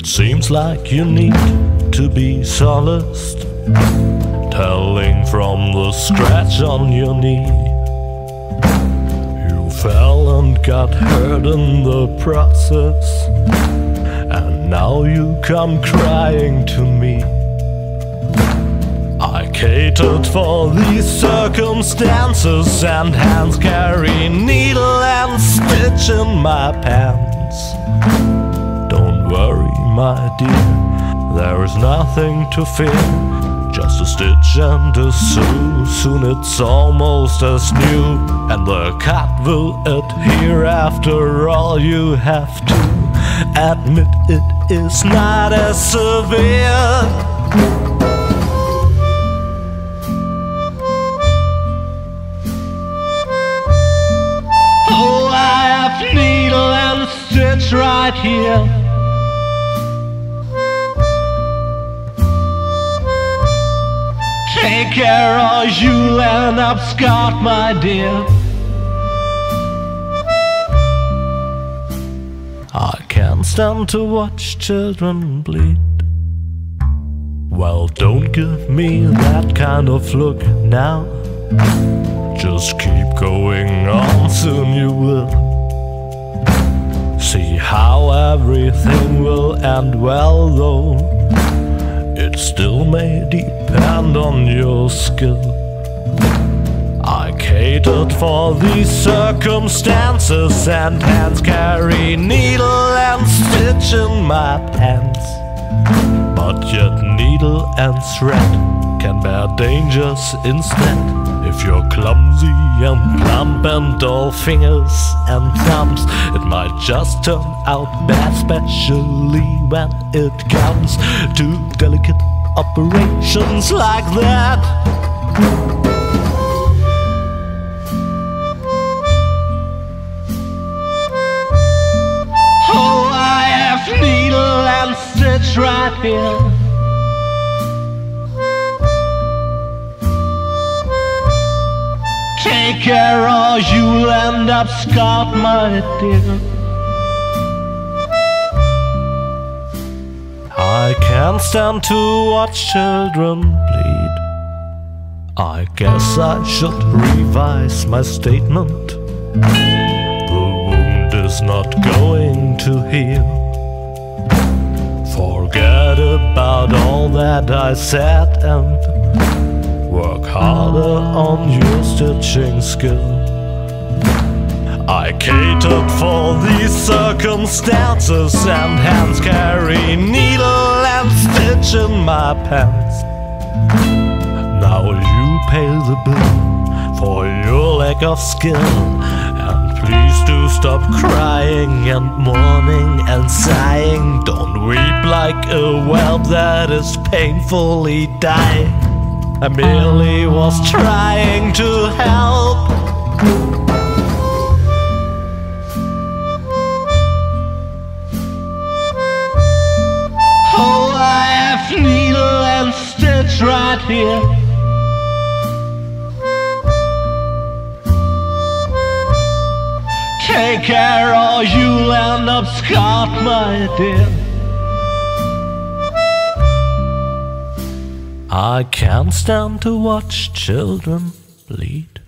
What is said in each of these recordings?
It seems like you need to be solaced, telling from the scratch on your knee. You fell and got hurt in the process, and now you come crying to me. I catered for these circumstances, and hands carry needle and stitch in my pants. Don't worry, my dear, there is nothing to fear. Just a stitch and a sew, soon it's almost as new, and the cut will adhere. After all, you have to admit it is not as severe. Oh, I have needle and stitch right here. Take care or you'll end up scarred, my dear. I can't stand to watch children bleed. Well, don't give me that kind of look now. Just keep going on, soon you will see how everything will end well, though it still may depend on your skill. I catered for these circumstances, and hands carry needle and stitch in my pants. But yet needle and thread can bear dangers instead. If you're clumsy and plump and all fingers and thumbs, it might just turn out bad, especially when it comes to delicate operations like that. Oh, I have needle and stitch right here. Take care or you'll end up scarred, my dear. I can't stand to watch children bleed. I guess I should revise my statement. The wound is not going to heal. Forget about all that I said and work harder on your stitching skill. I catered for these circumstances, and hands carry needle and stitch in my pants. Now you pay the bill for your lack of skill, and please do stop crying and mourning and sighing. Don't weep like a whelp that is painfully dying. I merely was trying to help. Oh, I have needle and stitch right here. Take care or you'll end up scarred, my dear. I can't stand to watch children bleed.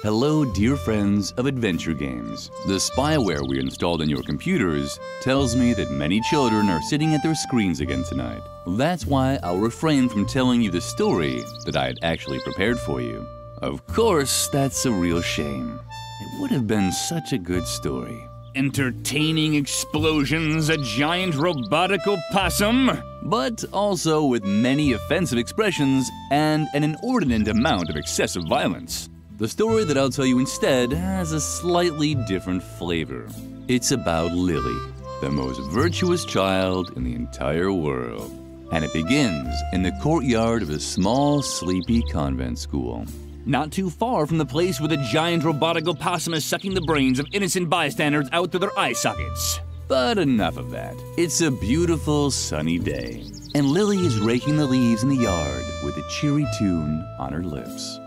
Hello, dear friends of adventure games. The spyware we installed on your computers tells me that many children are sitting at their screens again tonight. That's why I'll refrain from telling you the story that I had actually prepared for you. Of course, that's a real shame. It would have been such a good story. Entertaining explosions, a giant robotic opossum, but also with many offensive expressions and an inordinate amount of excessive violence. The story that I'll tell you instead has a slightly different flavor. It's about Lily, the most virtuous child in the entire world. And it begins in the courtyard of a small, sleepy convent school. Not too far from the place where the giant robotic opossum is sucking the brains of innocent bystanders out through their eye sockets. But enough of that. It's a beautiful sunny day, and Lily is raking the leaves in the yard with a cheery tune on her lips.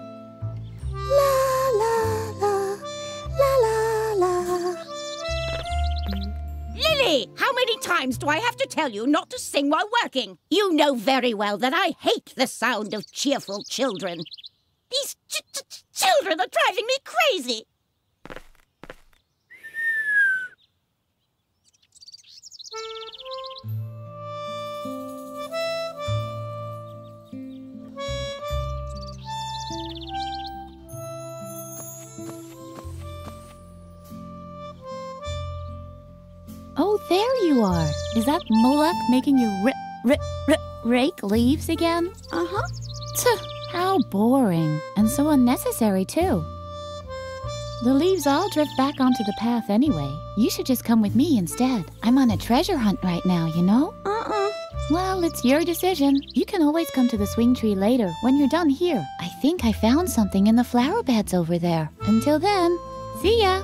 La la la, la la la. many times do I have to tell you not to sing while working? You know very well that I hate the sound of cheerful children. These children are driving me crazy. Oh, there you are. Is that Moloch making you rake leaves again? Uh-huh. How boring. And so unnecessary, too. The leaves all drift back onto the path anyway. You should just come with me instead. I'm on a treasure hunt right now, you know? Well, it's your decision. You can always come to the swing tree later when you're done here. I think I found something in the flower beds over there. Until then, see ya!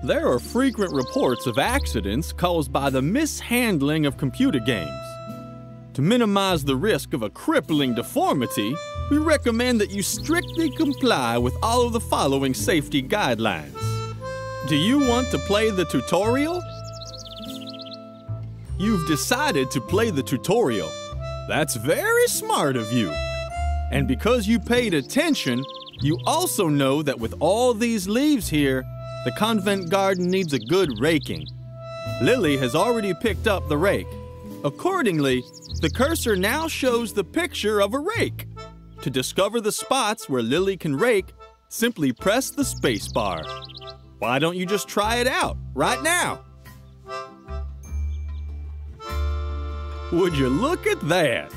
There are frequent reports of accidents caused by the mishandling of computer games. To minimize the risk of a crippling deformity, we recommend that you strictly comply with all of the following safety guidelines. Do you want to play the tutorial? You've decided to play the tutorial. That's very smart of you. And because you paid attention, you also know that with all these leaves here, the convent garden needs a good raking. Lily has already picked up the rake. Accordingly, the cursor now shows the picture of a rake. To discover the spots where Lily can rake, simply press the space bar. Why don't you just try it out right now? Would you look at that?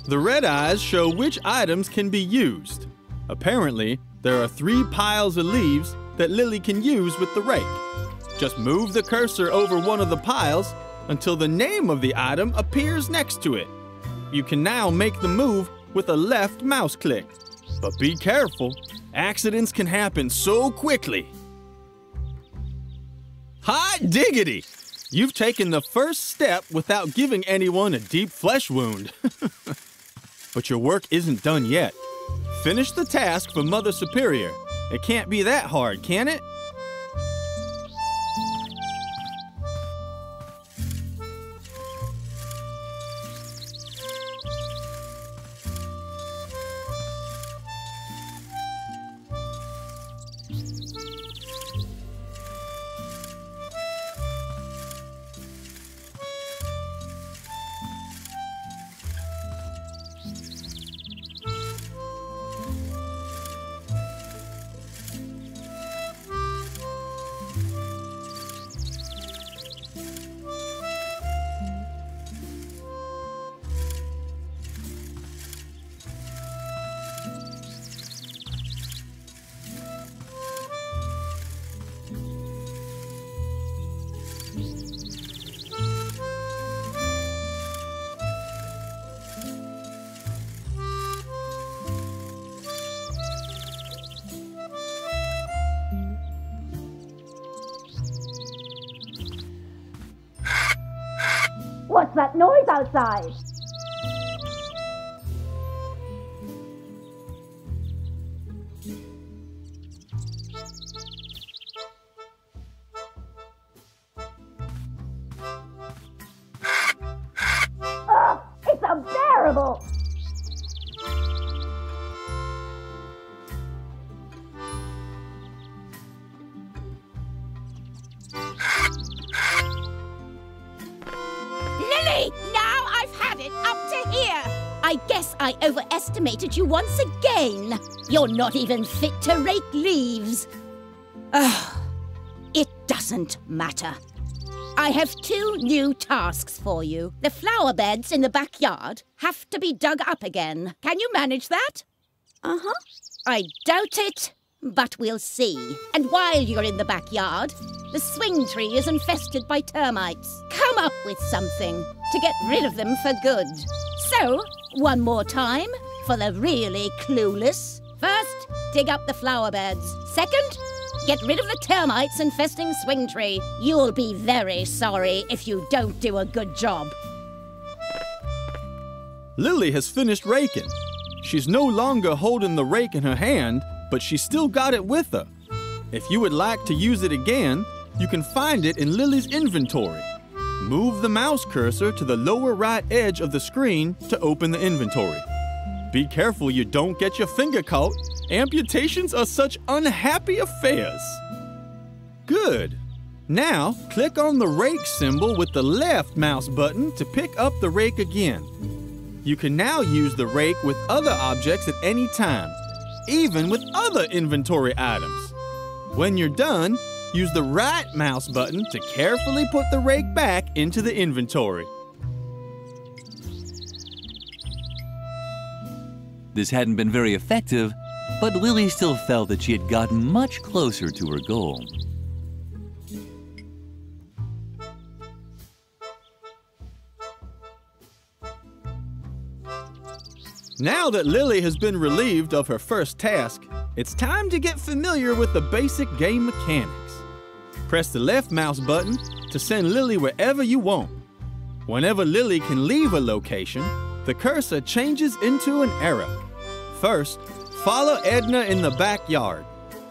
The red eyes show which items can be used. Apparently, there are 3 piles of leaves that Lily can use with the rake. Just move the cursor over one of the piles until the name of the item appears next to it. You can now make the move with a left mouse click. But be careful, accidents can happen so quickly. Hot diggity! You've taken the first step without giving anyone a deep flesh wound. But your work isn't done yet. Finish the task for Mother Superior. It can't be that hard, can it? What's that noise outside? Ugh, it's unbearable! Lily, now I've had it up to here. I guess I overestimated you once again. You're not even fit to rake leaves. Ugh, it doesn't matter. I have 2 new tasks for you. The flower beds in the backyard have to be dug up again. Can you manage that? Uh-huh. I doubt it, but we'll see. And while you're in the backyard, the swing tree is infested by termites. Come up with something to get rid of them for good. So, one more time for the really clueless. First, dig up the flower beds. Second, get rid of the termites infesting swing tree. You'll be very sorry if you don't do a good job. Lily has finished raking. She's no longer holding the rake in her hand, but she still got it with her. If you would like to use it again, you can find it in Lily's inventory. Move the mouse cursor to the lower right edge of the screen to open the inventory. Be careful you don't get your finger caught. Amputations are such unhappy affairs. Good. Now, click on the rake symbol with the left mouse button to pick up the rake again. You can now use the rake with other objects at any time, even with other inventory items. When you're done, use the right mouse button to carefully put the rake back into the inventory. This hadn't been very effective, but Lily still felt that she had gotten much closer to her goal. Now that Lily has been relieved of her first task, it's time to get familiar with the basic game mechanics. Press the left mouse button to send Lily wherever you want. Whenever Lily can leave a location, the cursor changes into an arrow. First, follow Edna in the backyard.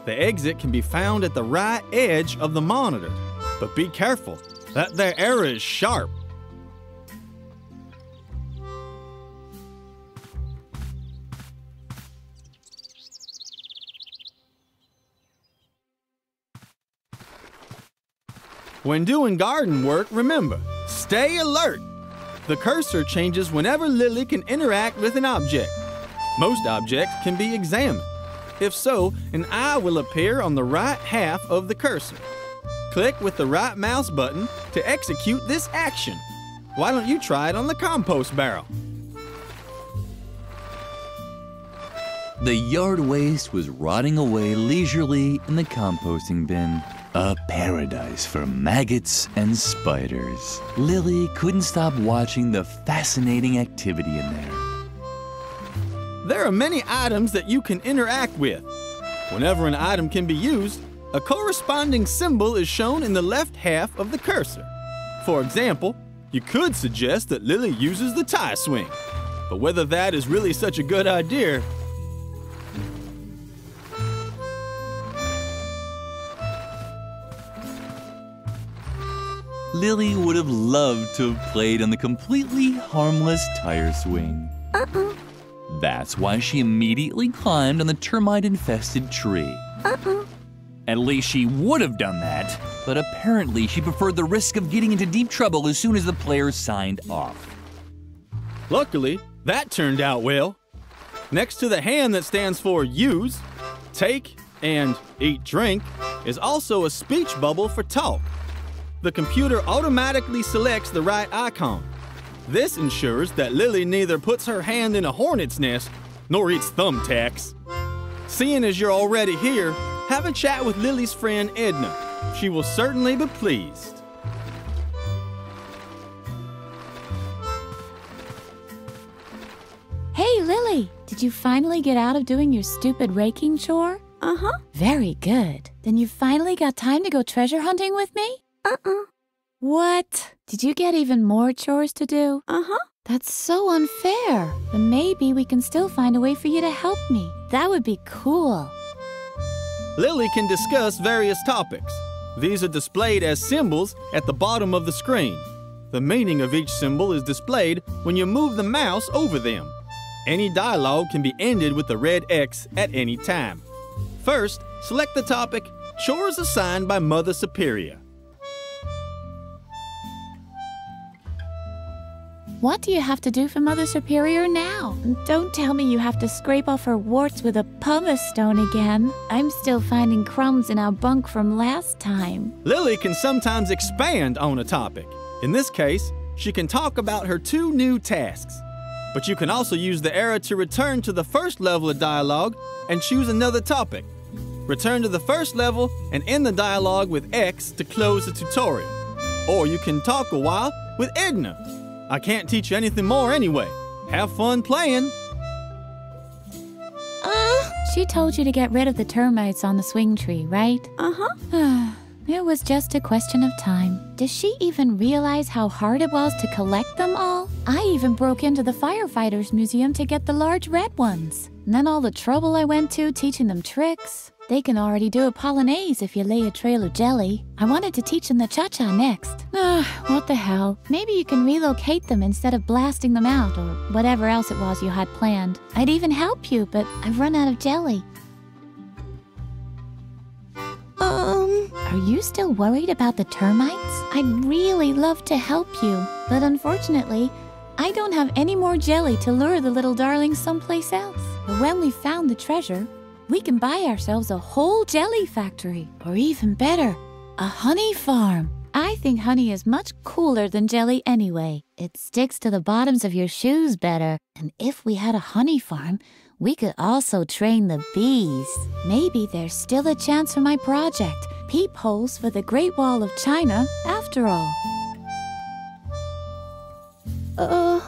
The exit can be found at the right edge of the monitor, but be careful, that there arrow is sharp. When doing garden work, remember, stay alert. The cursor changes whenever Lily can interact with an object. Most objects can be examined. If so, an eye will appear on the right half of the cursor. Click with the right mouse button to execute this action. Why don't you try it on the compost barrel? The yard waste was rotting away leisurely in the composting bin. A paradise for maggots and spiders. Lily couldn't stop watching the fascinating activity in there. There are many items that you can interact with. Whenever an item can be used, a corresponding symbol is shown in the left half of the cursor. For example, you could suggest that Lily uses the tie swing, but whether that is really such a good idea. Lily would have loved to have played on the completely harmless tire swing. That's why she immediately climbed on the termite-infested tree. At least she would have done that, but apparently she preferred the risk of getting into deep trouble as soon as the players signed off. Luckily, that turned out well. Next to the hand that stands for use, take, and eat drink is also a speech bubble for talk. The computer automatically selects the right icon. This ensures that Lily neither puts her hand in a hornet's nest nor eats thumbtacks. Seeing as you're already here, have a chat with Lily's friend Edna. She will certainly be pleased. Hey, Lily, did you finally get out of doing your stupid raking chore? Uh-huh. Very good. Then you finally got time to go treasure hunting with me? What? Did you get even more chores to do? Uh-huh. That's so unfair. But maybe we can still find a way for you to help me. That would be cool. Lily can discuss various topics. These are displayed as symbols at the bottom of the screen. The meaning of each symbol is displayed when you move the mouse over them. Any dialogue can be ended with the red X at any time. First, select the topic, Chores Assigned by Mother Superior. What do you have to do for Mother Superior now? Don't tell me you have to scrape off her warts with a pumice stone again. I'm still finding crumbs in our bunk from last time. Lily can sometimes expand on a topic. In this case, she can talk about her 2 new tasks. But you can also use the arrow to return to the first level of dialogue and choose another topic. Return to the first level and end the dialogue with X to close the tutorial. Or you can talk a while with Edna. I can't teach you anything more anyway. Have fun playing. She told you to get rid of the termites on the swing tree, right? Uh-huh. It was just a question of time. Does she even realize how hard it was to collect them all? I even broke into the firefighters museum to get the large red ones. And then all the trouble I went to teaching them tricks. They can already do a polonaise if you lay a trail of jelly. I wanted to teach them the cha-cha next. What the hell. Maybe you can relocate them instead of blasting them out or whatever else it was you had planned. I'd even help you, but I've run out of jelly. Are you still worried about the termites? I'd really love to help you, but unfortunately, I don't have any more jelly to lure the little darlings someplace else. But when we've found the treasure, we can buy ourselves a whole jelly factory, or even better, a honey farm. I think honey is much cooler than jelly anyway. It sticks to the bottoms of your shoes better. And if we had a honey farm, we could also train the bees. Maybe there's still a chance for my project, Peepholes for the Great Wall of China, after all.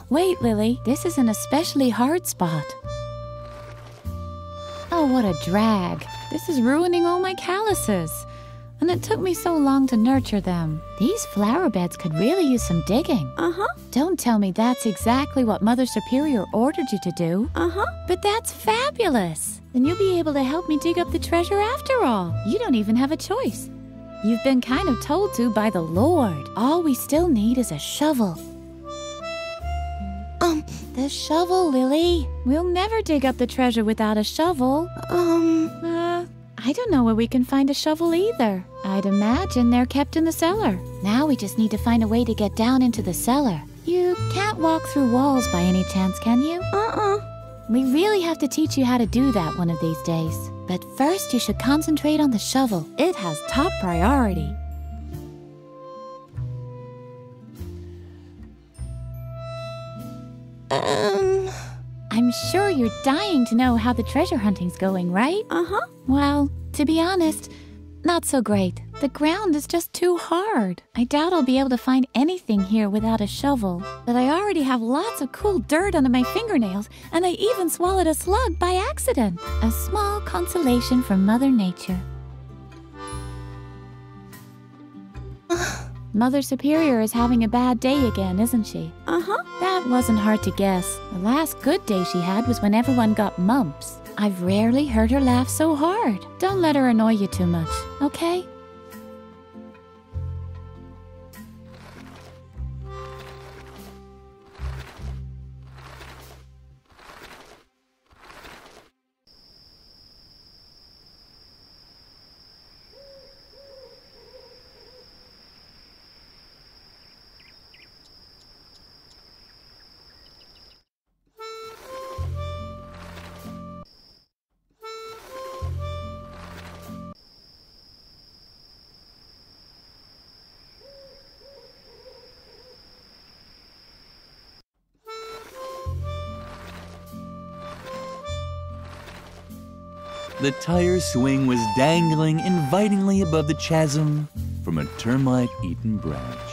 Wait, Lily, this is an especially hard spot. Oh, what a drag. This is ruining all my calluses. And it took me so long to nurture them. These flower beds could really use some digging. Don't tell me that's exactly what Mother Superior ordered you to do. But that's fabulous. Then you'll be able to help me dig up the treasure after all. You don't even have a choice. You've been kind of told to by the Lord. All we still need is a shovel. The shovel, Lily. We'll never dig up the treasure without a shovel. I don't know where we can find a shovel either. I'd imagine they're kept in the cellar. Now we just need to find a way to get down into the cellar. You can't walk through walls by any chance, can you? We really have to teach you how to do that one of these days. But first you should concentrate on the shovel. It has top priority. I'm sure you're dying to know how the treasure hunting's going, right? Well, to be honest, not so great. The ground is just too hard. I doubt I'll be able to find anything here without a shovel. But I already have lots of cool dirt under my fingernails, and I even swallowed a slug by accident. A small consolation from Mother Nature. Mother Superior is having a bad day again, isn't she? That wasn't hard to guess. The last good day she had was when everyone got mumps. I've rarely heard her laugh so hard. Don't let her annoy you too much, okay? The tire swing was dangling invitingly above the chasm from a termite-eaten branch.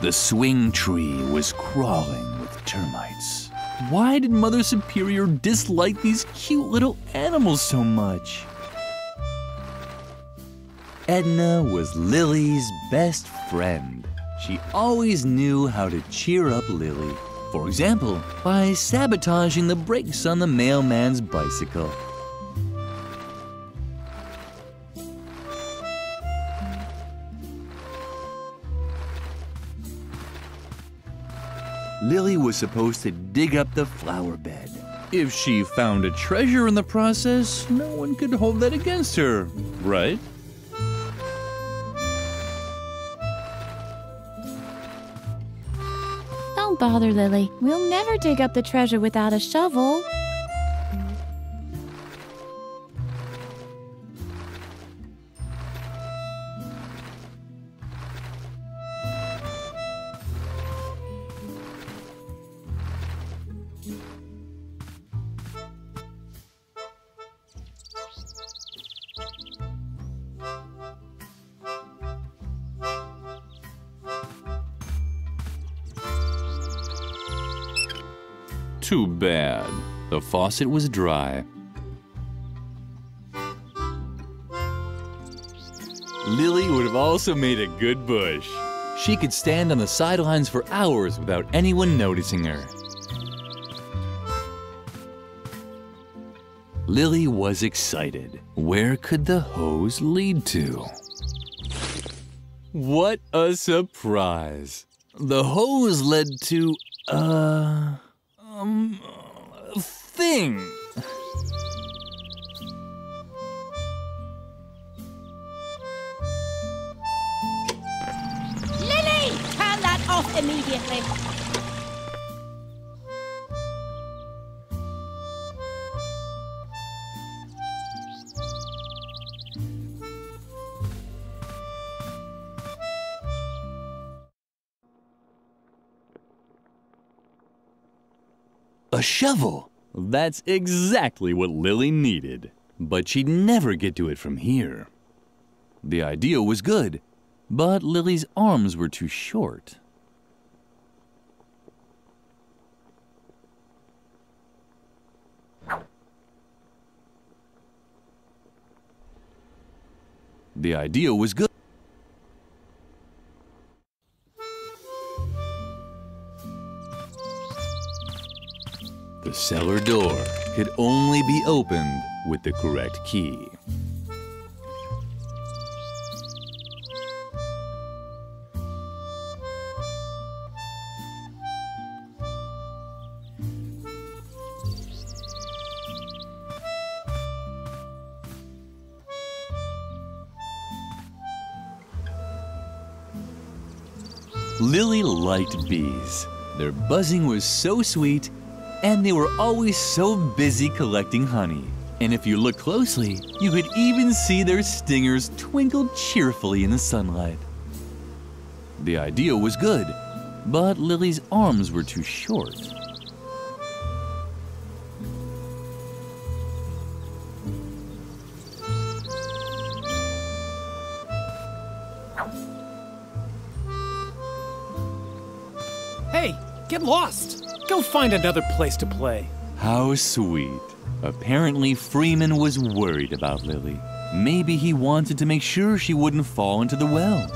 The swing tree was crawling with termites. Why did Mother Superior dislike these cute little animals so much? Edna was Lily's best friend. She always knew how to cheer up Lily. For example, by sabotaging the brakes on the mailman's bicycle. Lily was supposed to dig up the flower bed. If she found a treasure in the process, no one could hold that against her, right? Don't bother, Lily. We'll never dig up the treasure without a shovel. Too bad. The faucet was dry. Lily would have also made a good bush. She could stand on the sidelines for hours without anyone noticing her. Lily was excited. Where could the hose lead to? What a surprise! The hose led to a thing. Lily, turn that off immediately. A shovel! That's exactly what Lily needed. But she'd never get to it from here. The idea was good, but Lily's arms were too short. The idea was good. The cellar door could only be opened with the correct key. Lily liked bees. Their buzzing was so sweet, and they were always so busy collecting honey. And if you look closely, you could even see their stingers twinkle cheerfully in the sunlight. The idea was good, but Lily's arms were too short. Hey, get lost! Go find another place to play. How sweet. Apparently, Freeman was worried about Lily. Maybe he wanted to make sure she wouldn't fall into the well.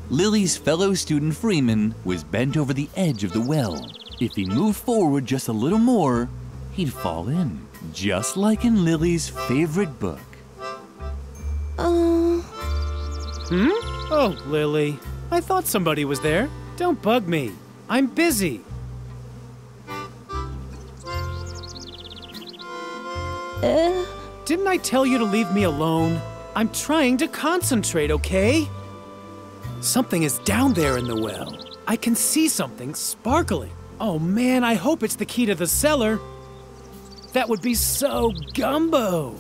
Lily's fellow student Freeman was bent over the edge of the well. If he moved forward just a little more, he'd fall in, just like in Lily's favorite book. Oh, Lily. I thought somebody was there. Don't bug me. I'm busy. Didn't I tell you to leave me alone? I'm trying to concentrate, okay? Something is down there in the well. I can see something sparkling. Oh man, I hope it's the key to the cellar. That would be so gumbo.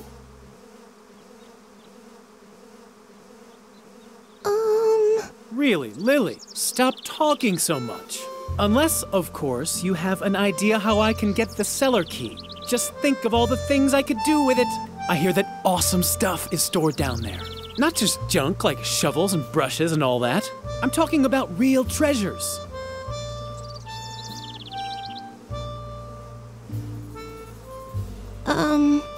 Really, Lily, stop talking so much. Unless, of course, you have an idea how I can get the cellar key. Just think of all the things I could do with it. I hear that awesome stuff is stored down there. Not just junk like shovels and brushes and all that. I'm talking about real treasures.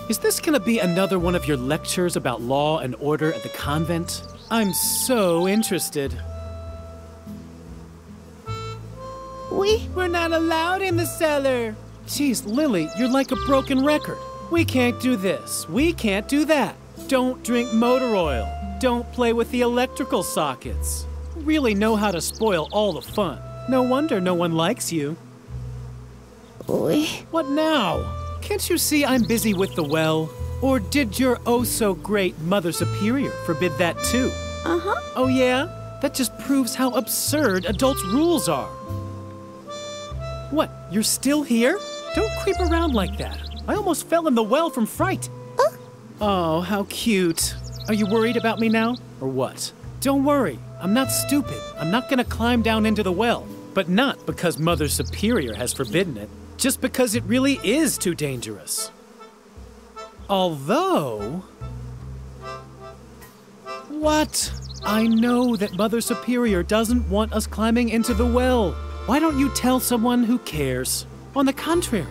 Is this gonna be another one of your lectures about law and order at the convent? I'm so interested. We're not allowed in the cellar. Jeez, Lily, you're like a broken record. We can't do this. We can't do that. Don't drink motor oil. Don't play with the electrical sockets. Really know how to spoil all the fun. No wonder no one likes you. What now? Can't you see I'm busy with the well? Or did your oh-so-great Mother Superior forbid that too? Oh yeah? That just proves how absurd adults' rules are. What, you're still here? Don't creep around like that. I almost fell in the well from fright. Oh, how cute. Are you worried about me now, or what? Don't worry, I'm not stupid. I'm not gonna climb down into the well. But not because Mother Superior has forbidden it. Just because it really is too dangerous. Although... What? I know that Mother Superior doesn't want us climbing into the well. Why don't you tell someone who cares? On the contrary,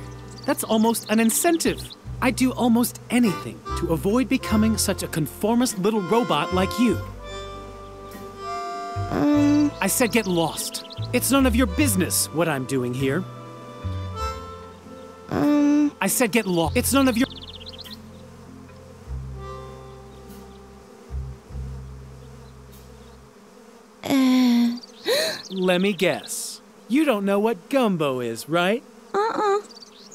that's almost an incentive. I'd do almost anything to avoid becoming such a conformist little robot like you. I said get lost. It's none of your business what I'm doing here. I said get lost. It's none of your... Let me guess. You don't know what gumbo is, right?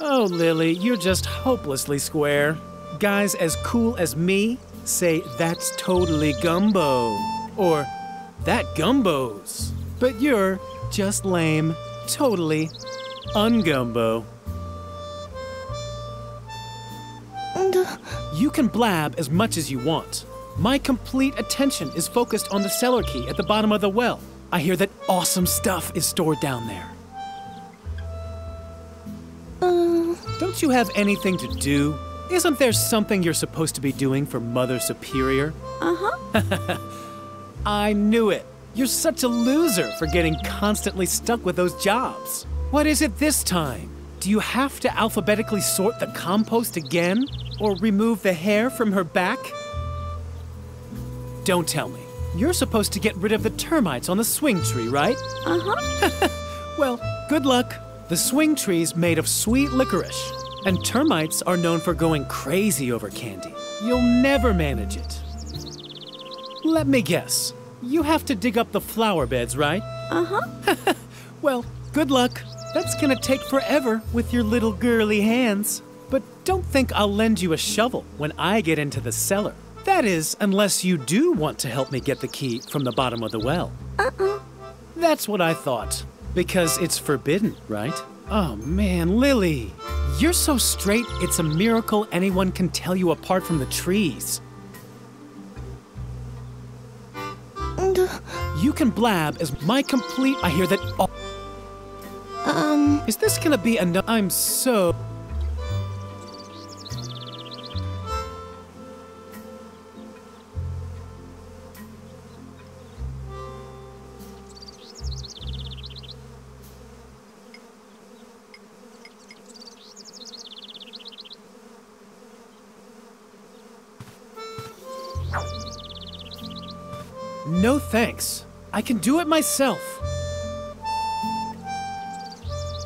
Oh, Lily, you're just hopelessly square. Guys as cool as me say that's totally gumbo. Or, that gumbos. But you're just lame, totally ungumbo. You can blab as much as you want. My complete attention is focused on the cellar key at the bottom of the well. I hear that awesome stuff is stored down there. Don't you have anything to do? Isn't there something you're supposed to be doing for Mother Superior? I knew it. You're such a loser for getting constantly stuck with those jobs. What is it this time? Do you have to alphabetically sort the compost again? Or remove the hair from her back? Don't tell me. You're supposed to get rid of the termites on the swing tree, right? Well, good luck. The swing tree's made of sweet licorice, and termites are known for going crazy over candy. You'll never manage it. Let me guess. You have to dig up the flower beds, right? Well, good luck. That's gonna take forever with your little girly hands. But don't think I'll lend you a shovel when I get into the cellar. That is, unless you do want to help me get the key from the bottom of the well. That's what I thought. Because it's forbidden, right? Oh man, Lily. You're so straight, it's a miracle anyone can tell you apart from the trees. You can blab as my complete... I hear that... Is this gonna be enough? I'm so... No thanks. I can do it myself.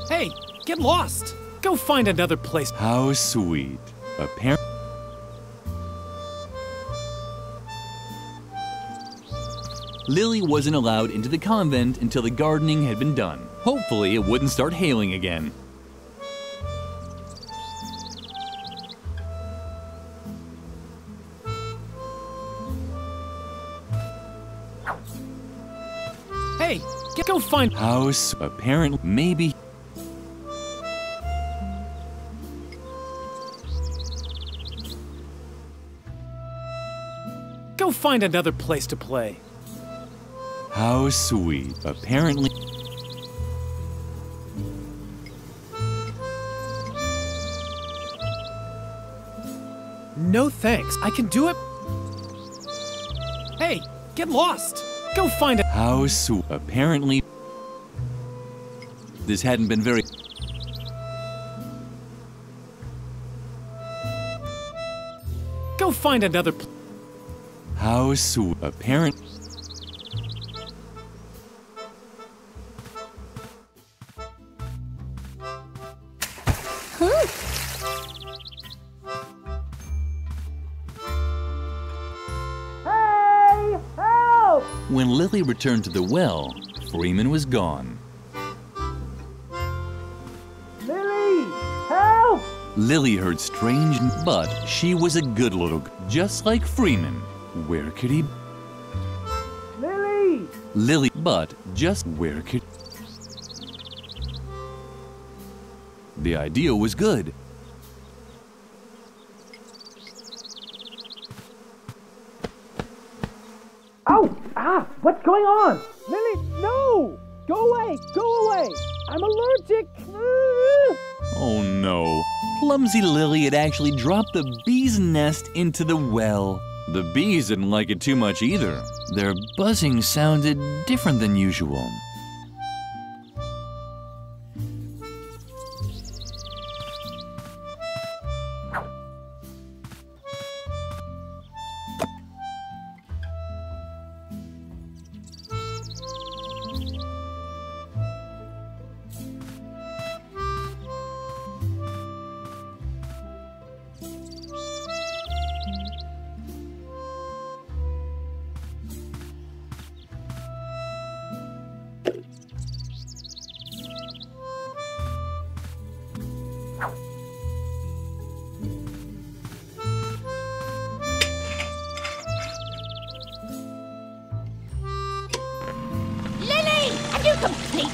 Hey, get lost. Go find another place. How sweet. Apparently. Lily wasn't allowed into the convent until the gardening had been done. Hopefully, it wouldn't start hailing again. Hey, go find... House, apparently, maybe... Go find another place to play. How sweet. Apparently... No thanks. I can do it... Hey, get lost. Go find a... How sweet. Apparently... This hadn't been very... Go find another... How sweet. Apparent... When Lily returned to the well, Freeman was gone. Lily! Help! Lily heard strange, but she was a good little girl, just like Freeman. Where could he... Lily! Lily, but just where could... The idea was good. Ow! Ah! What's going on? Lily, no! Go away! Go away! I'm allergic! Oh no. Clumsy Lily had actually dropped the bee's nest into the well. The bees didn't like it too much either. Their buzzing sounded different than usual.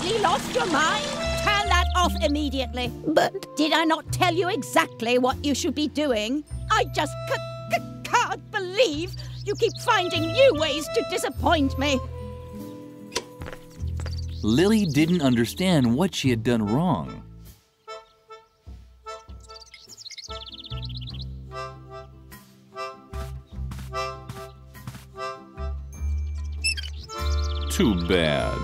really lost your mind? Turn that off immediately. But Did I not tell you exactly what you should be doing? I just can't believe you keep finding new ways to disappoint me. Lily didn't understand what she had done wrong. Too bad.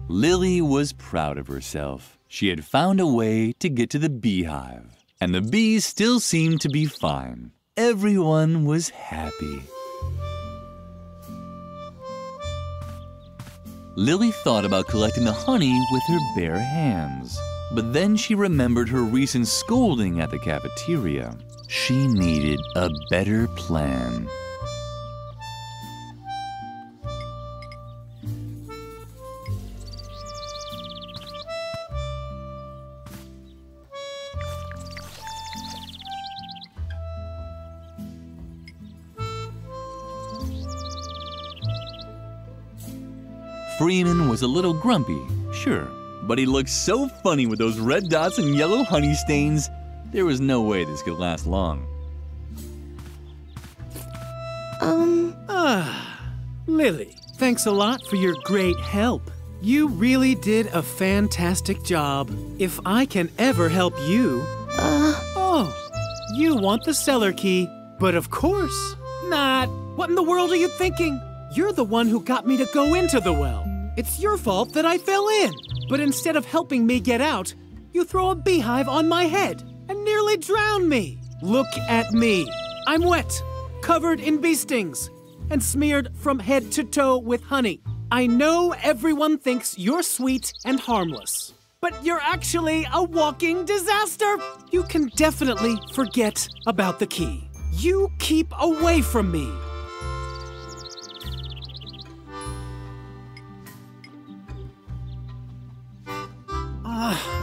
Lily was proud of herself. She had found a way to get to the beehive. And the bees still seemed to be fine. Everyone was happy. Lily thought about collecting the honey with her bare hands. But then she remembered her recent scolding at the cafeteria. She needed a better plan. Freeman was a little grumpy, sure, but he looked so funny with those red dots and yellow honey stains, there was no way this could last long. Lily, thanks a lot for your great help. You really did a fantastic job. If I can ever help you... Oh, you want the cellar key, but of course not. What in the world are you thinking? You're the one who got me to go into the well. It's your fault that I fell in. But instead of helping me get out, you throw a beehive on my head and nearly drown me. Look at me. I'm wet, covered in bee stings, and smeared from head to toe with honey. I know everyone thinks you're sweet and harmless, but you're actually a walking disaster. You can definitely forget about the key. You keep away from me.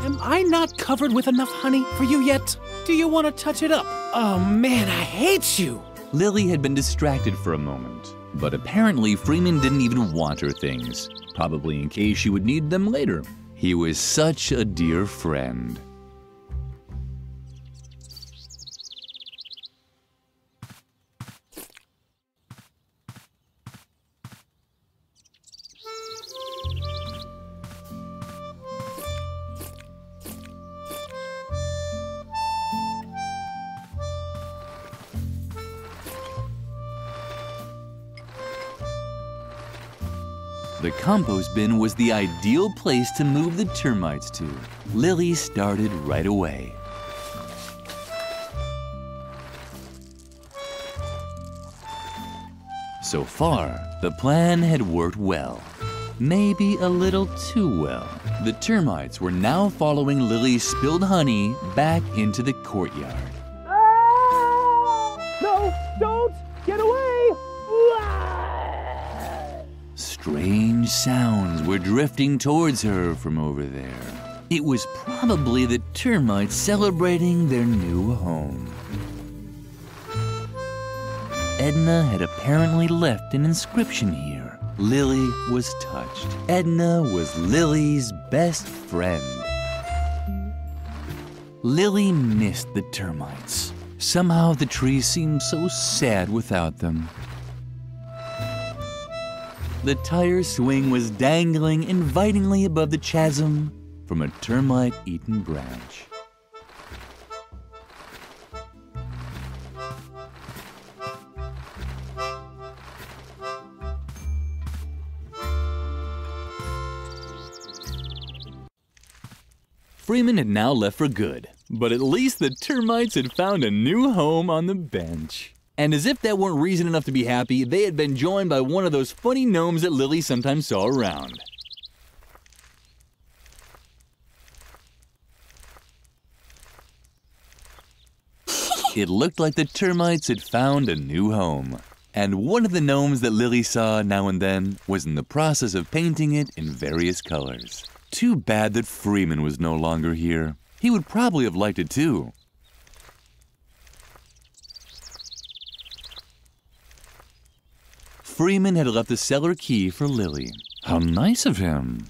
Am I not covered with enough honey for you yet? Do you want to touch it up? Oh man, I hate you. Lily had been distracted for a moment, but apparently Freeman didn't even want her things, probably in case she would need them later. He was such a dear friend. The compost bin was the ideal place to move the termites to. Lily started right away. So far, the plan had worked well. Maybe a little too well. The termites were now following Lily's spilled honey back into the courtyard. No, don't! Get away! Strange sounds were drifting towards her from over there. It was probably the termites celebrating their new home. Edna had apparently left an inscription here. Lily was touched. Edna was Lily's best friend. Lily missed the termites. Somehow the trees seemed so sad without them. The tire swing was dangling invitingly above the chasm from a termite-eaten branch. Freeman had now left for good, but at least the termites had found a new home on the bench. And as if that weren't reason enough to be happy, they had been joined by one of those funny gnomes that Lily sometimes saw around. It looked like the termites had found a new home. And one of the gnomes that Lily saw now and then was in the process of painting it in various colors. Too bad that Freeman was no longer here. He would probably have liked it too. Freeman had left the cellar key for Lily. How nice of him.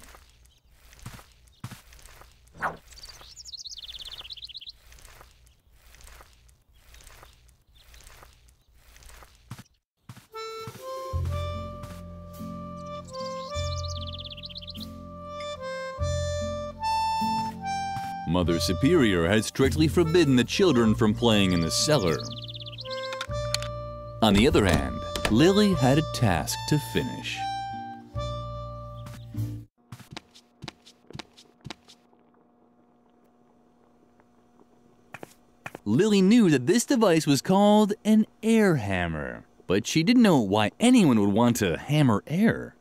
Mother Superior had strictly forbidden the children from playing in the cellar. On the other hand, Lily had a task to finish. Lily knew that this device was called an air hammer, but she didn't know why anyone would want to hammer air.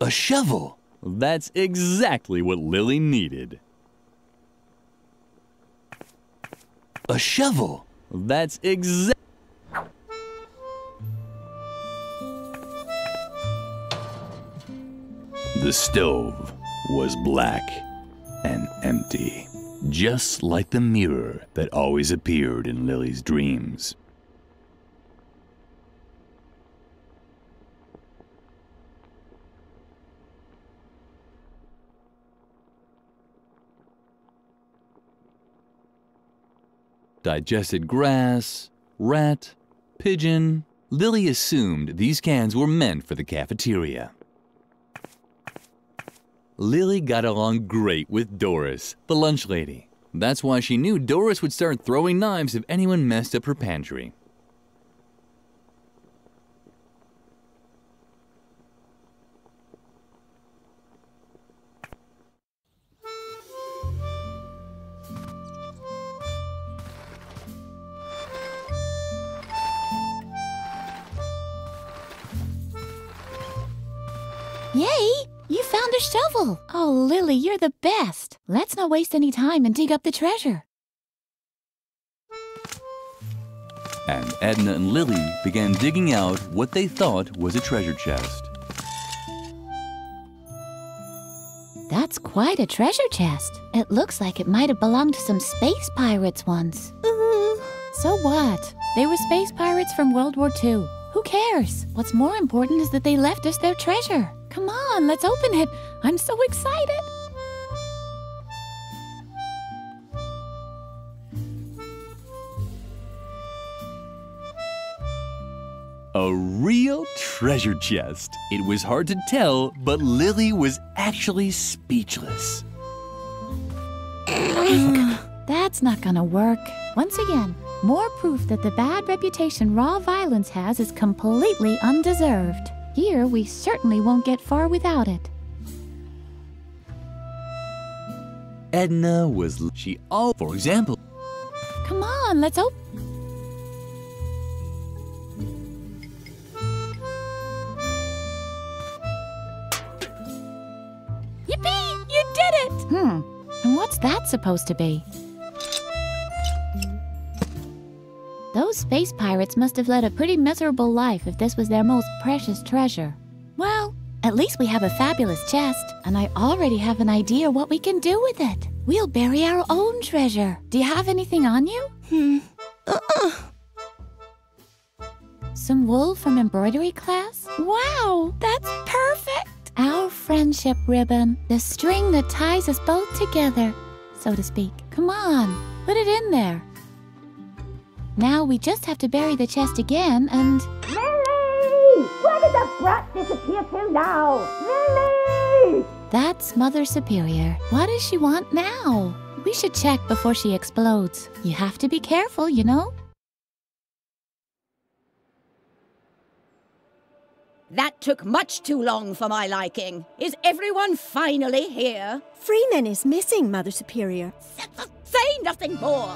A shovel! That's exactly what Lily needed. A shovel! That's exactly... The stove was black and empty, just like the mirror that always appeared in Lily's dreams. Digested grass, rat, pigeon. Lily assumed these cans were meant for the cafeteria. Lily got along great with Doris, the lunch lady. That's why she knew Doris would start throwing knives if anyone messed up her pantry. Yay! You found a shovel! Oh, Lily, you're the best! Let's not waste any time and dig up the treasure. And Edna and Lily began digging out what they thought was a treasure chest. That's quite a treasure chest. It looks like it might have belonged to some space pirates once. So what? They were space pirates from World War II. Who cares? What's more important is that they left us their treasure. Come on, let's open it. I'm so excited. A real treasure chest. It was hard to tell, but Lily was actually speechless. That's not gonna work. Once again, more proof that the bad reputation raw violence has is completely undeserved. Here, we certainly won't get far without it. Edna was... For example... Come on, let's open... Yippee! You did it! And what's that supposed to be? Those space pirates must have led a pretty miserable life if this was their most precious treasure. Well, at least we have a fabulous chest, and I already have an idea what we can do with it. We'll bury our own treasure. Do you have anything on you? Some wool from embroidery class? Wow, that's perfect! Our friendship ribbon, the string that ties us both together, so to speak. Come on, put it in there. Now we just have to bury the chest again and... Lily! Where did the brat disappear to now? Lily! That's Mother Superior. What does she want now? We should check before she explodes. You have to be careful, you know? That took much too long for my liking. Is everyone finally here? Freeman is missing, Mother Superior. Say nothing more!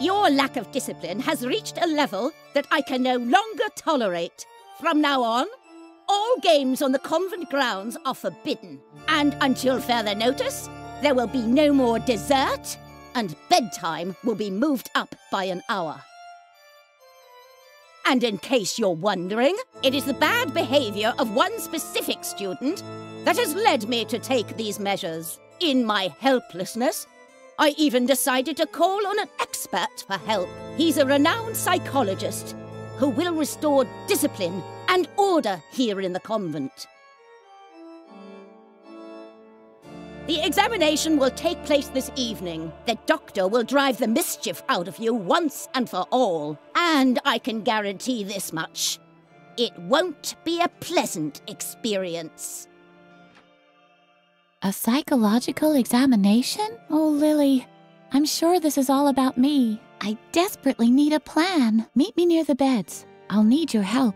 Your lack of discipline has reached a level that I can no longer tolerate. From now on, all games on the convent grounds are forbidden. And until further notice, There will be no more dessert, and bedtime will be moved up by an hour. And in case you're wondering, it is the bad behavior of one specific student that has led me to take these measures. In my helplessness, I even decided to call on an expert for help. He's a renowned psychologist who will restore discipline and order here in the convent. The examination will take place this evening. The doctor will drive the mischief out of you once and for all. And I can guarantee this much: it won't be a pleasant experience. A psychological examination? Oh, Lily, I'm sure this is all about me. I desperately need a plan. Meet me near the beds. I'll need your help.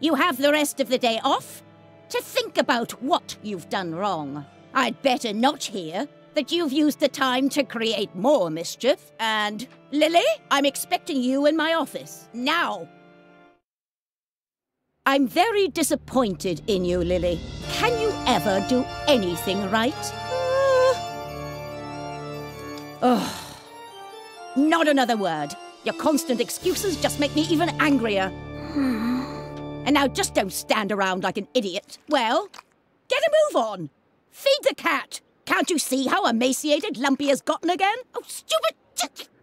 You have the rest of the day off to think about what you've done wrong. I'd better not hear that you've used the time to create more mischief. And, Lily, I'm expecting you in my office now. I'm very disappointed in you, Lily. Can you ever do anything right? Not another word. Your constant excuses just make me even angrier. And now just don't stand around like an idiot. Well, get a move on. Feed the cat. Can't you see how emaciated Lumpy has gotten again? Oh, stupid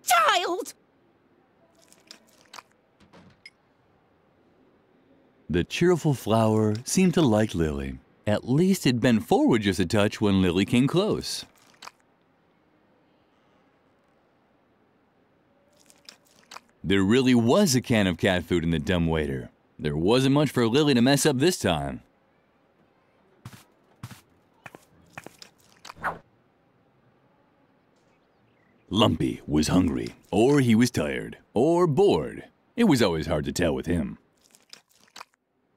child! The cheerful flower seemed to like Lily. At least it bent forward just a touch when Lily came close. There really was a can of cat food in the dumbwaiter. There wasn't much for Lily to mess up this time. Lumpy was hungry, or he was tired, or bored. It was always hard to tell with him.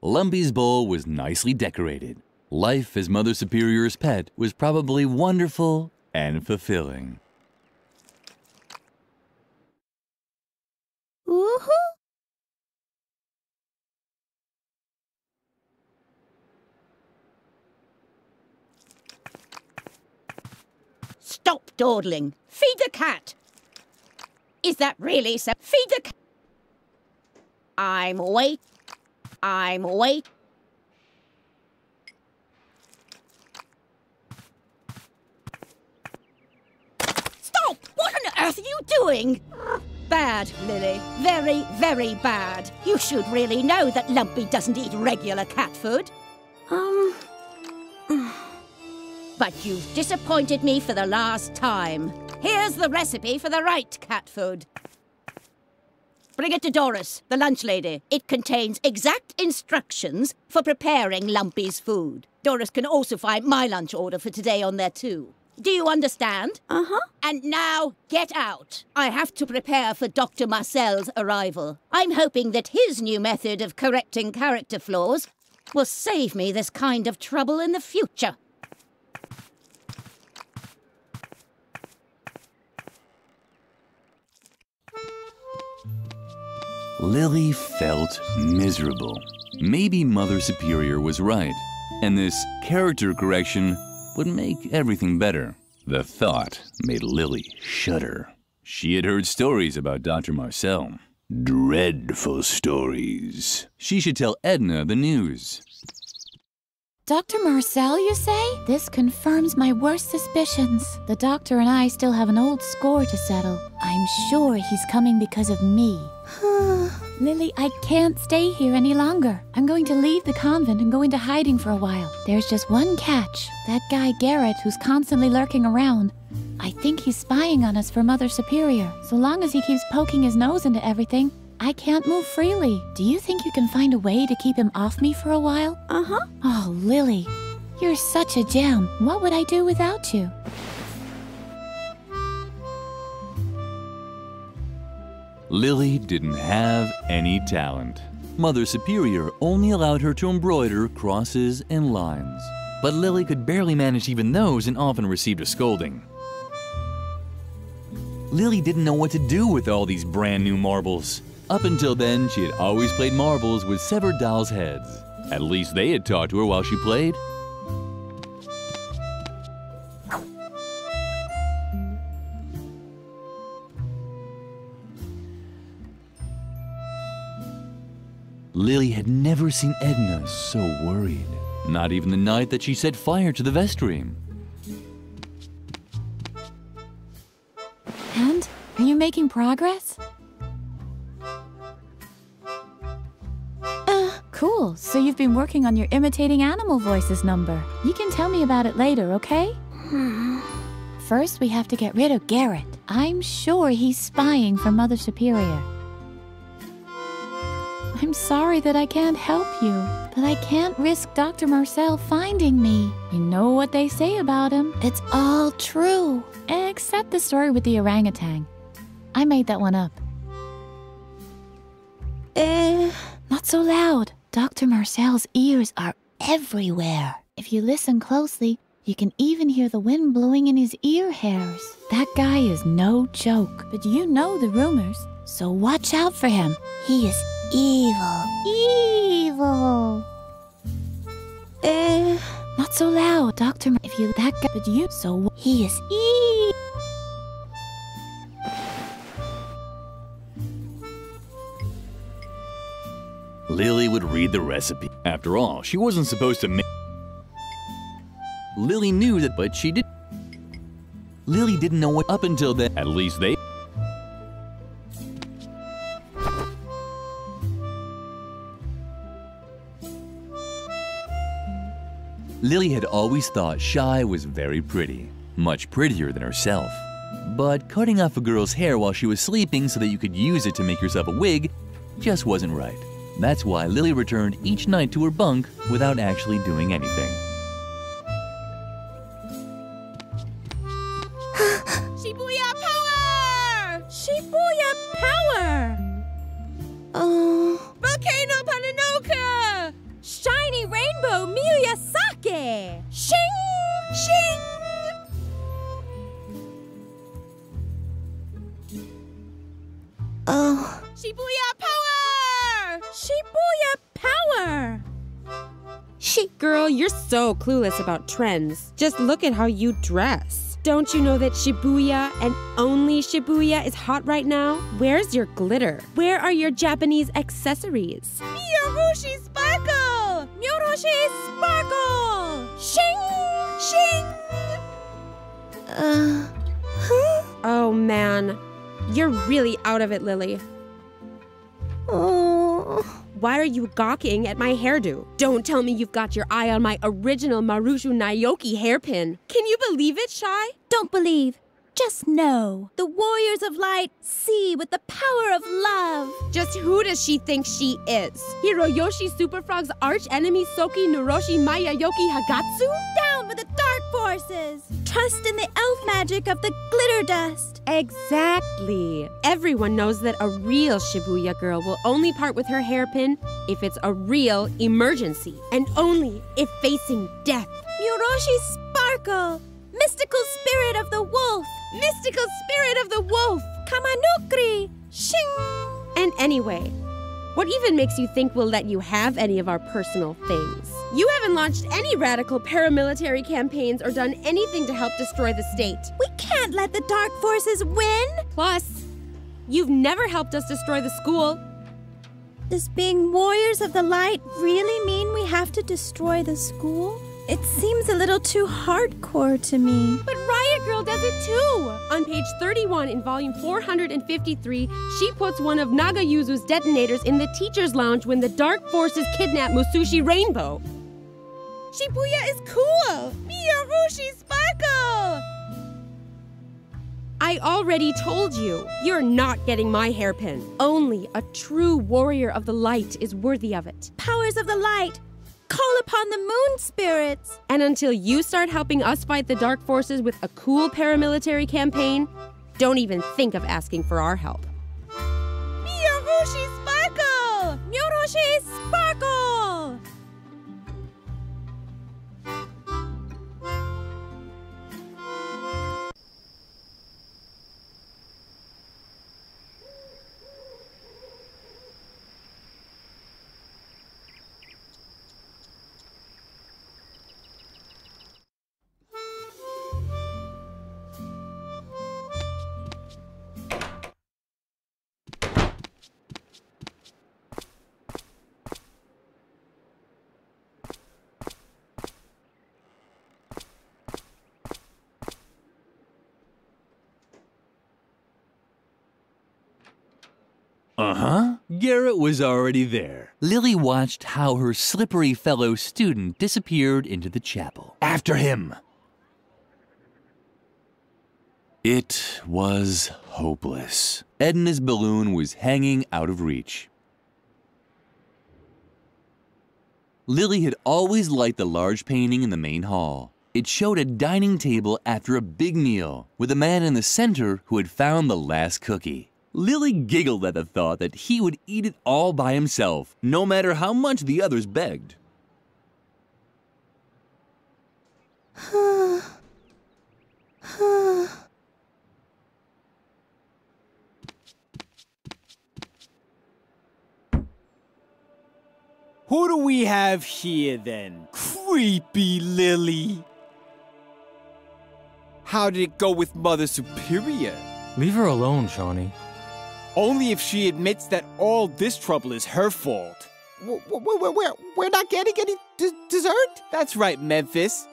Lumpy's bowl was nicely decorated. Life as Mother Superior's pet was probably wonderful and fulfilling. Woohoo! Stop dawdling. Feed the cat. Is that really so? Feed the cat. I'm wait. Stop! What on earth are you doing? Bad, Lily. Very, very bad. You should really know that Lumpy doesn't eat regular cat food. But you've disappointed me for the last time. Here's the recipe for the right cat food. Bring it to Doris, the lunch lady. It contains exact instructions for preparing Lumpy's food. Doris can also find my lunch order for today on there too. Do you understand? Uh-huh. And now, get out. I have to prepare for Dr. Marcel's arrival. I'm hoping that his new method of correcting character flaws will save me this kind of trouble in the future. Lily felt miserable. Maybe Mother Superior was right, and this character correction would make everything better. The thought made Lily shudder. She had heard stories about Dr. Marcel. Dreadful stories. She should tell Edna the news. Dr. Marcel, you say? This confirms my worst suspicions. The doctor and I still have an old score to settle. I'm sure he's coming because of me. Lily, I can't stay here any longer. I'm going to leave the convent and go into hiding for a while. There's just one catch. That guy Garrett, who's constantly lurking around. I think he's spying on us for Mother Superior. So long as he keeps poking his nose into everything, I can't move freely. Do you think you can find a way to keep him off me for a while? Uh-huh. Oh, Lily, you're such a gem. What would I do without you? Lily didn't have any talent. Mother Superior only allowed her to embroider crosses and lines. But Lily could barely manage even those and often received a scolding. Lily didn't know what to do with all these brand new marbles. Up until then, she had always played marbles with severed dolls' heads. At least they had talked to her while she played. Lily had never seen Edna so worried. Not even the night that she set fire to the vestry. And? Are you making progress? Cool. So you've been working on your imitating animal voices number. You can tell me about it later, okay? First, we have to get rid of Garrett. I'm sure he's spying for Mother Superior. I'm sorry that I can't help you, but I can't risk Dr. Marcel finding me. You know what they say about him. It's all true. Except the story with the orangutan. I made that one up. Not so loud. Dr. Marcel's ears are everywhere. If you listen closely, you can even hear the wind blowing in his ear hairs. That guy is no joke, but you know the rumors, so watch out for him. He is evil. Evil. Not so loud, Doctor. If you that guy, but you so he is evil. Lily would read the recipe. After all, she wasn't supposed to make. Lily knew that, but she didn't. Lily didn't know what up until then. At least they. Lily had always thought Shy was very pretty, much prettier than herself. But cutting off a girl's hair while she was sleeping so that you could use it to make yourself a wig just wasn't right. That's why Lily returned each night to her bunk without actually doing anything. Shibuya power! Shibuya power! Volcano Pananoka! Shiny rainbow Miyasake! Shing! Shing! Shibuya power! Shibuya power! Girl, you're so clueless about trends. Just look at how you dress. Don't you know that Shibuya and only Shibuya is hot right now? Where's your glitter? Where are your Japanese accessories? Miyorushi sparkle! Miyorushi sparkle! Shing! Shing! Oh man, you're really out of it, Lily. Why are you gawking at my hairdo? Don't tell me you've got your eye on my original Marushu Naoki hairpin. Can you believe it, Shy? Don't believe. Just know. The warriors of light see with the power of love. Just who does she think she is? Hiroyoshi Superfrog's arch enemy Soki Nuroshi Mayayoki Hagatsu? Down with the dark forces. Trust in the elf magic of the glitter dust. Exactly. Everyone knows that a real Shibuya girl will only part with her hairpin if it's a real emergency, and only if facing death. Miyorushi sparkle. Mystical spirit of the wolf. Mystical spirit of the wolf. Kamanukri. Shing. And anyway, what even makes you think we'll let you have any of our personal things? You haven't launched any radical paramilitary campaigns or done anything to help destroy the state. We can't let the dark forces win. Plus, you've never helped us destroy the school. Does being warriors of the light really mean we have to destroy the school? It seems a little too hardcore to me. But Riot Girl does it too! On page 31 in volume 453, she puts one of Nagayuzu's detonators in the teacher's lounge when the dark forces kidnap Musushi Rainbow. Shibuya is cool! Miyorushi sparkle! I already told you, you're not getting my hairpin. Only a true warrior of the light is worthy of it. Powers of the light! Call upon the moon spirits! And until you start helping us fight the dark forces with a cool paramilitary campaign, don't even think of asking for our help. Miyorushi sparkle! Miyorushi sparkle! Uh-huh. Garrett was already there. Lily watched how her slippery fellow student disappeared into the chapel. After him. It was hopeless. Edna's balloon was hanging out of reach. Lily had always liked the large painting in the main hall. It showed a dining table after a big meal, with a man in the center who had found the last cookie. Lily giggled at the thought that he would eat it all by himself, no matter how much the others begged. Who do we have here then? Creepy Lily. How did it go with Mother Superior? Leave her alone, Shawnee. Only if she admits that all this trouble is her fault. We're not getting any dessert? That's right, Memphis.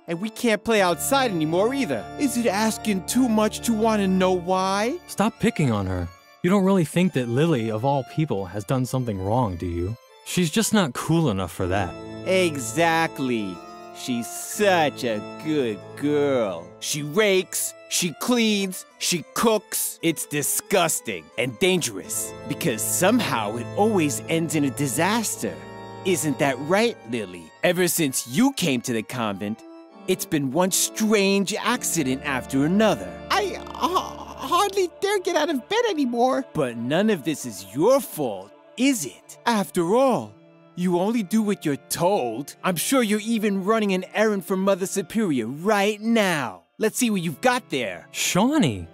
And we can't play outside anymore either. Is it asking too much to want to know why? Stop picking on her. You don't really think that Lily, of all people, has done something wrong, do you? She's just not cool enough for that. Exactly. She's such a good girl. She rakes, she cleans, she cooks. It's disgusting and dangerous because somehow it always ends in a disaster. Isn't that right, Lily? Ever since you came to the convent, it's been one strange accident after another. I hardly dare get out of bed anymore. But none of this is your fault, is it? After all, you only do what you're told. I'm sure you're even running an errand for Mother Superior right now. Let's see what you've got there. Shawnee!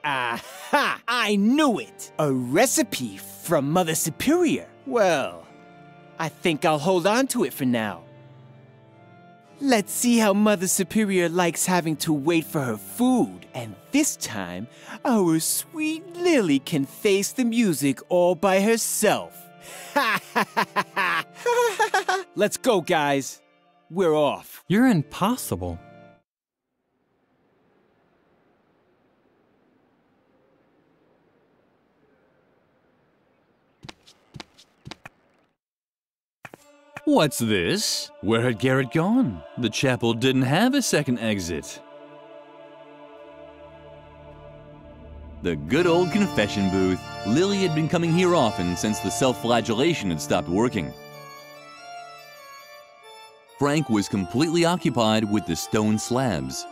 Aha! I knew it! A recipe from Mother Superior. Well, I think I'll hold on to it for now. Let's see how Mother Superior likes having to wait for her food. And this time, our sweet Lily can face the music all by herself. Let's go, guys. We're off. You're impossible. What's this? Where had Garrett gone? The chapel didn't have a second exit. The good old confession booth. Lily had been coming here often since the self-flagellation had stopped working. Frank was completely occupied with the stone slabs.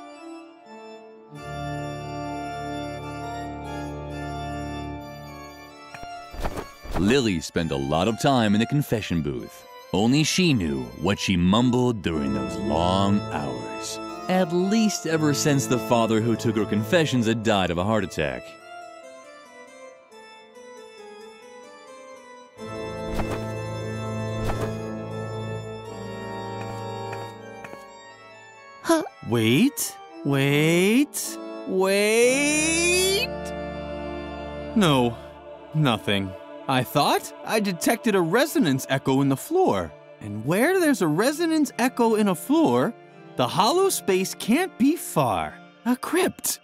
Lily spent a lot of time in the confession booth. Only she knew what she mumbled during those long hours. At least ever since the father who took her confessions had died of a heart attack. Wait. No, nothing. I thought I detected a resonance echo in the floor. And where there's a resonance echo in a floor, the hollow space can't be far. A crypt.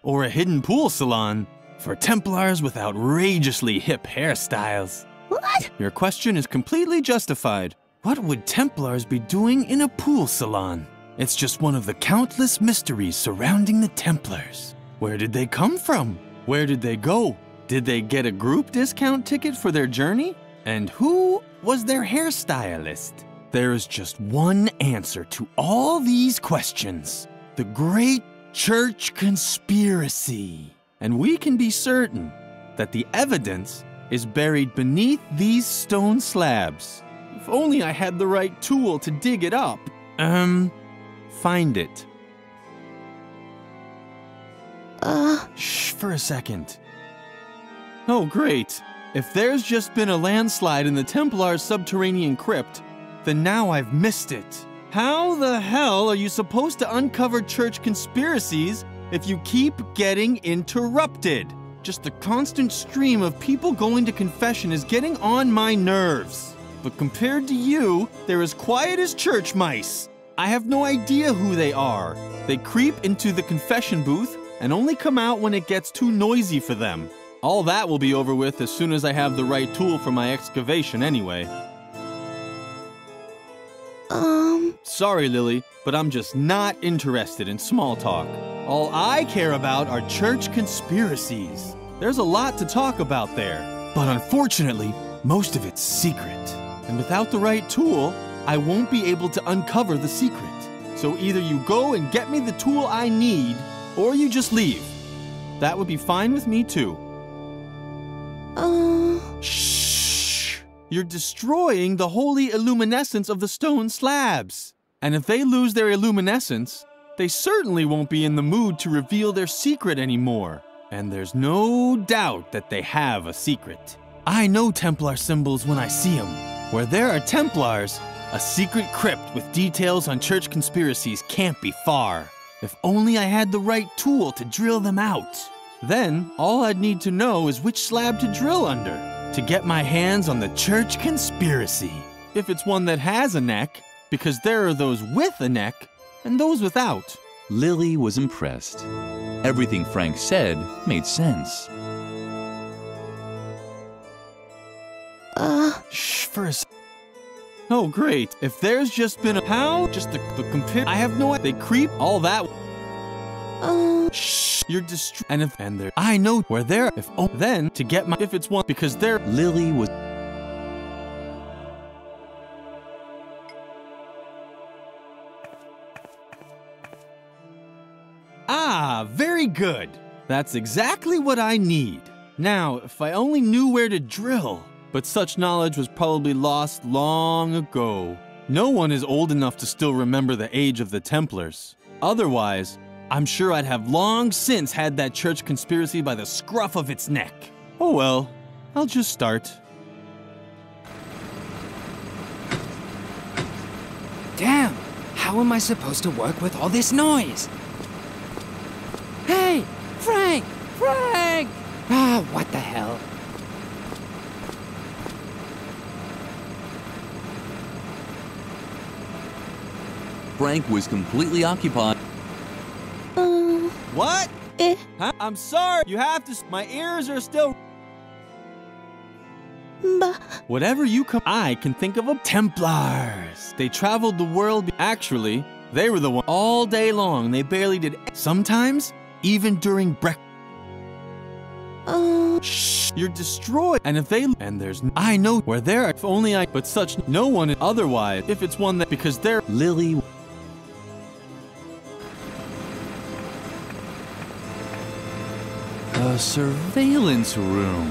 Or a hidden pool salon for Templars with outrageously hip hairstyles. What? Your question is completely justified. What would Templars be doing in a pool salon? It's just one of the countless mysteries surrounding the Templars. Where did they come from? Where did they go? Did they get a group discount ticket for their journey? And who was their hairstylist? There is just one answer to all these questions. The Great Church Conspiracy. And we can be certain that the evidence is buried beneath these stone slabs. If only I had the right tool to dig it up. Find it. Shh, for a second. Oh, great. If there's just been a landslide in the Templar's subterranean crypt, then now I've missed it. How the hell are you supposed to uncover church conspiracies if you keep getting interrupted? Just the constant stream of people going to confession is getting on my nerves. But compared to you, they're as quiet as church mice. I have no idea who they are. They creep into the confession booth, and only come out when it gets too noisy for them. All that will be over with as soon as I have the right tool for my excavation anyway. Sorry, Lily, but I'm just not interested in small talk. All I care about are church conspiracies. There's a lot to talk about there, but unfortunately, most of it's secret. And without the right tool, I won't be able to uncover the secret. So either you go and get me the tool I need, or you just leave. That would be fine with me too. Shh! You're destroying the holy illuminescence of the stone slabs. And if they lose their illuminescence, they certainly won't be in the mood to reveal their secret anymore. And there's no doubt that they have a secret. I know Templar symbols when I see them. Where there are Templars, a secret crypt with details on church conspiracies can't be far. If only I had the right tool to drill them out. Then, all I'd need to know is which slab to drill under to get my hands on the church conspiracy. If it's one that has a neck, because there are those with a neck and those without. Lily was impressed. Everything Frank said made sense. Shh, first. Oh, great. If there's just been a how? Just the compare. I have no idea. They creep all that. Shh, you're and there. I know where they're. If then to get my. If it's one because they're. Lily was. Ah, very good. That's exactly what I need. Now, if I only knew where to drill. But such knowledge was probably lost long ago. No one is old enough to still remember the age of the Templars. Otherwise, I'm sure I'd have long since had that church conspiracy by the scruff of its neck. Oh well, I'll just start. Damn! How am I supposed to work with all this noise? Hey! Frank! Frank! Ah, what the hell? Frank was completely occupied. What? Huh? I'm sorry. You have to. My ears are still. Whatever you come. I can think of a Templars. They traveled the world. Actually, they were the one all day long. They barely did. Sometimes, even during breakfast. Shh, you're destroyed. And if they and there's I know where they're. If only I. But such no one otherwise. If it's one that because they're Lily. A surveillance room.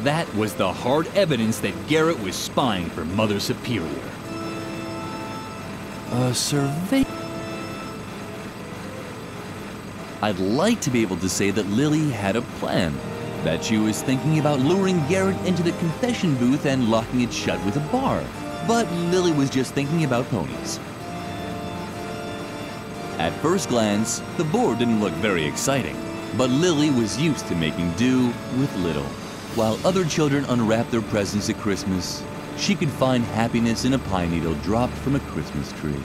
That was the hard evidence that Garrett was spying for Mother Superior. I'd like to be able to say that Lily had a plan. That she was thinking about luring Garrett into the confession booth and locking it shut with a bar. But Lily was just thinking about ponies. At first glance, the board didn't look very exciting. But Lily was used to making do with little. While other children unwrapped their presents at Christmas, she could find happiness in a pine needle dropped from a Christmas tree.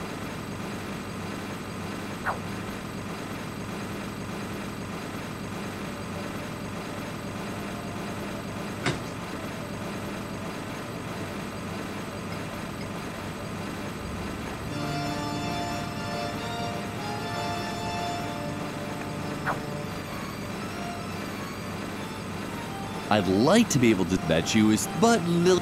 I'd like to be able to that she was, but Lily.